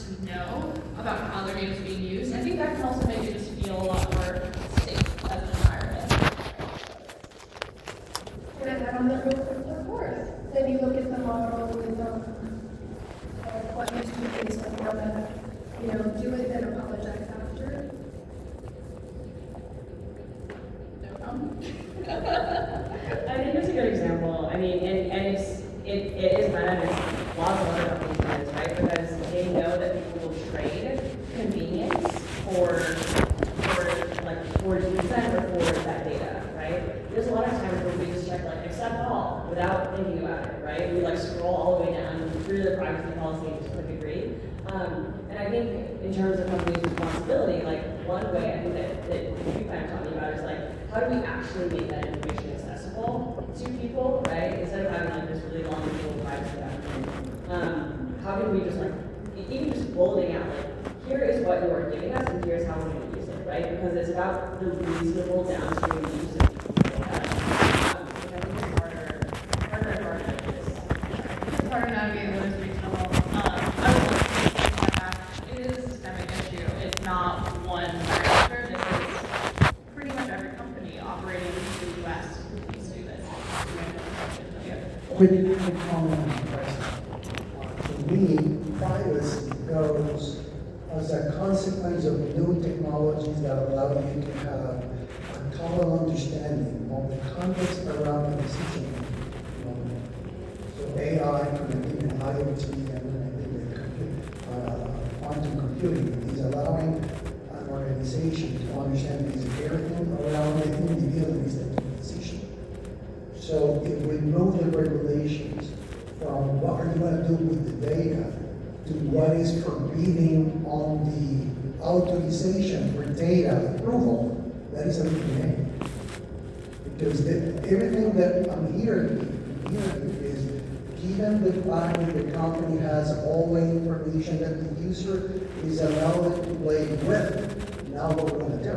to know about how their data is being used. I think that can also make it just feel a lot more safe as an environment. Can I add on that real quick? Of course. Then you look at the model with what used to be based on how that, do it and apologize after. I think it's a good example. I mean, and it is bad, and it's lots of other companies, right? Because they know that people will trade convenience for consent or for that data, right? There's a lot of times where we just check like accept all without thinking about it, right? We like scroll all the way down through the privacy policy and just click agree. And I think in terms of companies' responsibility, like one way I think that you kind of talking about is like, how do we actually make that information accessible to people, right? Instead of having like this really long legal privacy document, how can we just like, even just bulleting out like, here is what you are giving us and here's how we're going to use it, right? Because it's about the reasonable downstream use of data, which I think is harder and harder to do this. It's hard to navigate what is reasonable. I would like to say that it is a systemic issue. It's not one factor. This is pretty much every company operating in the US needs to do this. Quick comment on the question. For me, privacy goes as a consequence of new technologies that allow you to have a total understanding of the context around the decision making. So AI, connecting and IoT, and connecting with quantum computing is allowing an organization to understand is everything around the individual is the decision. So it will remove the regulations from what are you going to do with the data to what is forbidding on the authorization for data approval. That is a big name. Because everything that I'm hearing is given the fact that the company has all the information that the user is allowed to play with, now what we're going to do.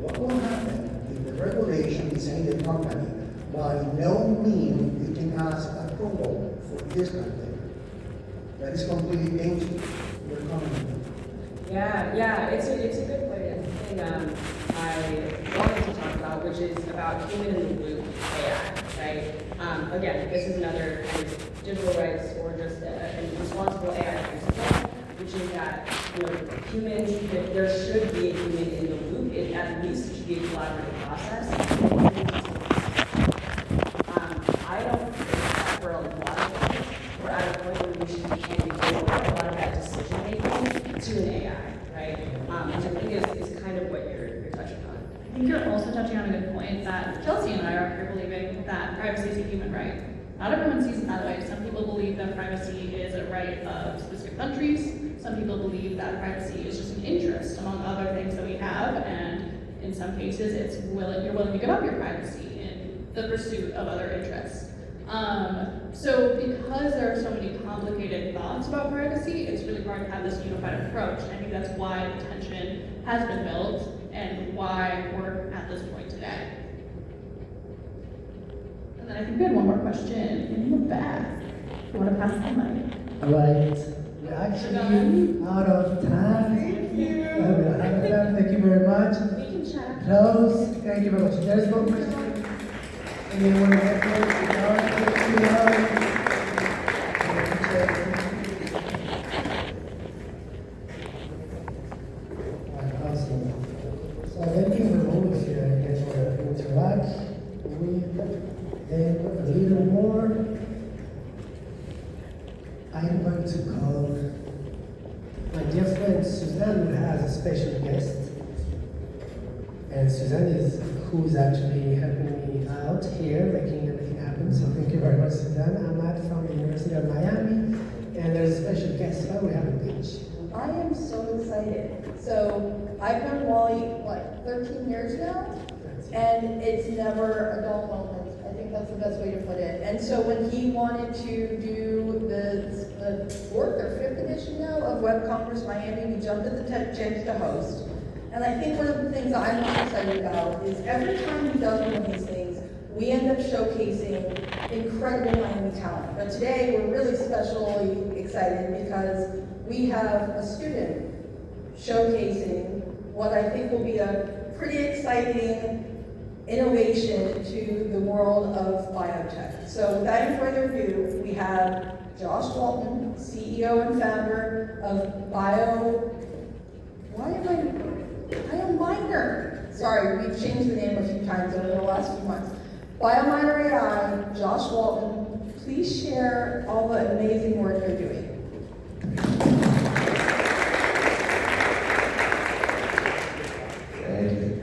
What will happen if the regulation is saying the company, by no means you can ask approval for this kind of thing? That is completely dangerous. We're coming. Yeah, it's a good point. And something I wanted to talk about, which is about human in the loop AI, right? Again, this is another kind of digital rights or just a responsible AI principle, which is that humans, that there should be a human in the loop. It at least should be a collaborative process. I don't think that for a lot of things, we're at a point where we should be handing over a lot of that decision making to an AI, right? Which I think is kind of what you're touching on. I think you're also touching on a good point that Chelsea and I are here believing that privacy is a human right. Not everyone sees it that way. Some people believe that privacy is a right of specific countries. Some people believe that privacy is just an interest among other things that we have, and in some cases you're willing to give up your privacy in the pursuit of other interests. So because there are so many complicated thoughts about privacy, it's really hard to have this unified approach. I think that's why the tension has been built and why we're at this point today. And then I think we had one more question in the back. You want to pass the mic? All right. We're actually out of time. Thank you. Thank you very much. We can chat. Close. Thank you very much. There's one question. Anyone want to get close? Awesome. So thank you for always here and get to interact with them a little more. I'm going to call my dear friend Suzanne, who has a special guest. And Suzanne is who's actually helping me out here, making everything happen. So thank you very much, Suzanne. I'm Matt from the University of Miami, and there's a special guest. Oh, we have a pitch. I am so excited. So I've known Wally, 13 years now? And it's never a dull moment. I think that's the best way to put it. And so when he wanted to do the fourth or fifth edition now of Web Congress Miami, we jumped at the chance to host. And I think one of the things that I'm most excited about is every time he does one of these things, we end up showcasing incredible Miami talent. But today we're really especially excited because we have a student showcasing what I think will be a pretty exciting innovation to the world of biotech. So without any further ado, we have Josh Walton, CEO and founder of BioMiner. Sorry, we've changed the name a few times over the last few months. BioMiner AI, Josh Walton, please share all the amazing work you're doing. Thank you.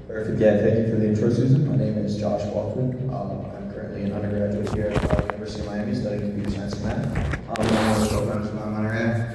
Perfect. Yeah, thank you for the intro, Susan. My name is Josh Walton. I'm currently an undergraduate here at the University of Miami studying computer science and math. I'm one of the co-founders of BioMiner AI.